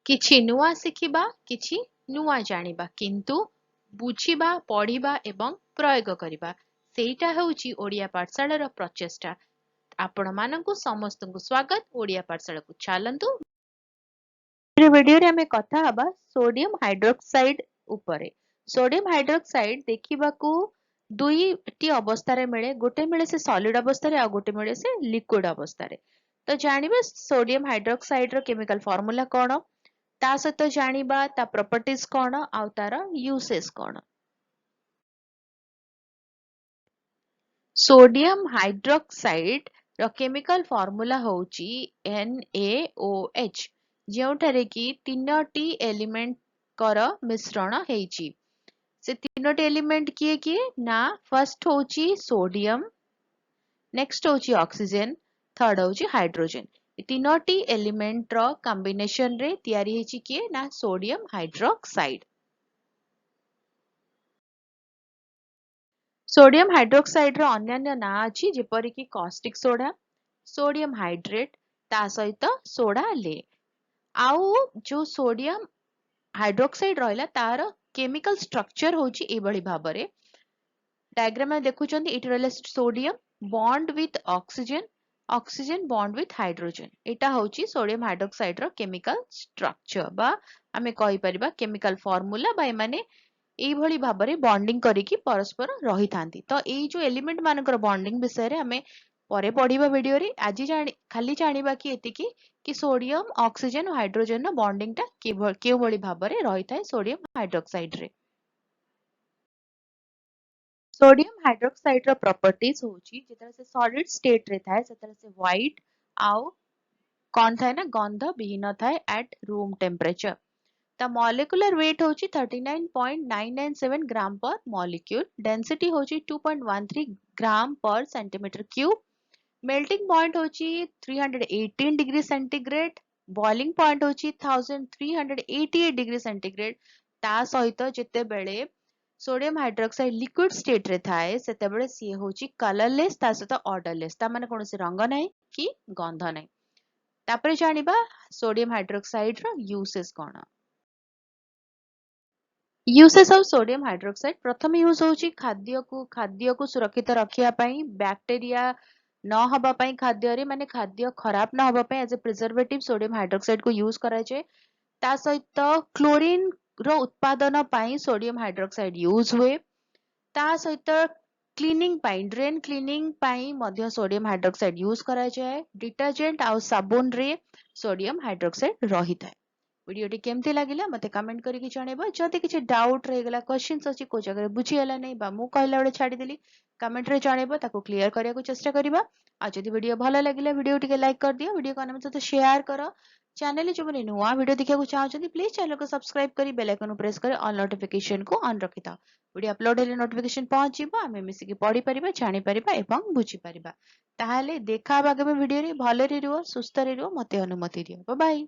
किछि नुआ शिखिबा किछि नुआ जानिबा किंतु बुझिबा पढ़िबा एवं प्रयोग करिबा सेटा हेउची ओडिया पाठशालार प्रचेष्टा। आपण मानंकु समस्तंकु स्वागत ओडिया पाठशाला को चलंतु। वीडियो रे हमें कथा हबा सोडियम हाइड्रोक्साइड उपरे। सोडियम हाइड्रोक्साइड देखिबाकू दुईटी अवस्था रे मिले, गोटे मिले से सॉलिड अवस्था रे आ गोटे मिले से लिक्विड अवस्था रे। तो जानिबे सोडियम हाइड्रोक्साइड रो केमिकल फार्मूला कोन, ता सहित जानिबा ता प्रॉपर्टीज कोन आ तार यूसेस कोन। सोडियम हाइड्रोक्साइड रो केमिकल फार्मूला होची NaOH, ଯେଉଁଠାରେ କି ତିନୋଟି ଏଲିମେଣ୍ଟ कर मिश्रण ହେଇଛି। से तीनोटी एलिमेंट किए किए ना, फर्स्ट होची सोडियम, नेक्स्ट होची ऑक्सीजन, थर्ड होची हाइड्रोजन। तीनोटी एलिमेंट रो कॉम्बिनेशन रे तयारी हेची किए ना सोडियम हाइड्रोक्साइड। सोडियम हाइड्रोक्साइड रो अन्य ना अछि जेपरि कि कॉस्टिक सोडा, सोडियम हाइड्रेट, ता सहित सोडा ले। आउ जो सोडियम हाइड्रोक्साइड रहिला तार केमिकल स्ट्रक्चर होची एभली भाबरे। डायग्राम में देखुचंदी इट रहले sodium bond with oxygen, oxygen bond with hydrogen. एटा होची सोडियम हाइड्रोक्साइड रो केमिकल स्ट्रक्चर बा आमे कहि परिबा केमिकल फार्मूला बा माने एभली भाबरे बॉन्डिंग करिकी परस्पर रही थांती। तो एई जो एलिमेंट मानकर बॉन्डिंग विषय रे हमें परे पढ़िबा वीडियो रे। आज खाली जानिबा कि एतिकी कि सोडियम ऑक्सीजन और हाइड्रोजन रो बॉन्डिंग ता केउ भली भाबरे रही थाए सोडियम हाइड्रोक्साइड रे। सोडियम हाइड्रोक्साइड रो प्रॉपर्टीज होची जेतरा से सॉलिड स्टेट रे थाए सेतरा से व्हाइट आउ कोन थाए ना गंध विहीन थाए एट रूम टेम्परेचर। ता मॉलिक्यूलर वेट होची 39.997 ग्राम पर मॉलिक्यूल, डेंसिटी होची 2.13 ग्राम पर सेंटीमीटर क्यूब, मेल्टिंग पॉइंट होची 318 डिग्री सेंटीग्रेड, बॉइलिंग पॉइंट होची 1388 डिग्री सेंटीग्रेड। ता सहित जेते बेले सोडियम हाइड्रोक्साइड लिक्विड स्टेट रे थाए सेते बेले सी होची कलरलेस ता सहित ऑर्डरलेस, ता माने कोनोसी रंग नाही कि गंध नाही। तापरे जानिबा सोडियम हाइड्रोक्साइड रो यूसेस कोन। यूसेस ऑफ सोडियम हाइड्रोक्साइड प्रथम यूज होची खाद्य को सुरक्षित रखिया पई, बैक्टीरिया न हबा पई खाद्य रे माने खाद्य खराब न हबा पई as a preservative sodium hydroxide को यूज करा जाय। ता सहित क्लोरीन रो उत्पादन पई सोडियम हाइड्रोक्साइड यूज हुए। ता सहित क्लीनिंग पई, ड्रेन क्लीनिंग पई मध्य सोडियम हाइड्रोक्साइड यूज करा जाय। डिटर्जेंट आ साबुन रे सोडियम हाइड्रोक्साइड रही थाए। वीडियोटी केमती लागिला मते कमेंट करके जणेबा। जदि किछि डाउट रहिगला, क्वेश्चंस अछि को जगह बुझियला नै बा मु कहला बेले छाडी देली, कमेंट रे जणेबा ताको क्लियर करिया को चेष्टा करिबा। आ जदि वीडियो भलो लागिला वीडियो टिके लाइक कर दियो, वीडियो को अन्य सहित शेयर करो। चैनल जो माने नुवा वीडियो देखिया को चाहछथि प्लीज चैनल को सब्सक्राइब करी बेल आइकन प्रेस करे ऑल नोटिफिकेशन को ऑन रखिता। वीडियो अपलोड हेले नोटिफिकेशन पहुंच जिवो, आमे मिसी की पढ़ी परिबा, जानि परिबा एवं बुझी परिबा। ताहाले देखा आगामी वीडियो रे। भलो रे रुओ, सुस्थ रे रुओ, मते अनुमति दियो। Bye bye.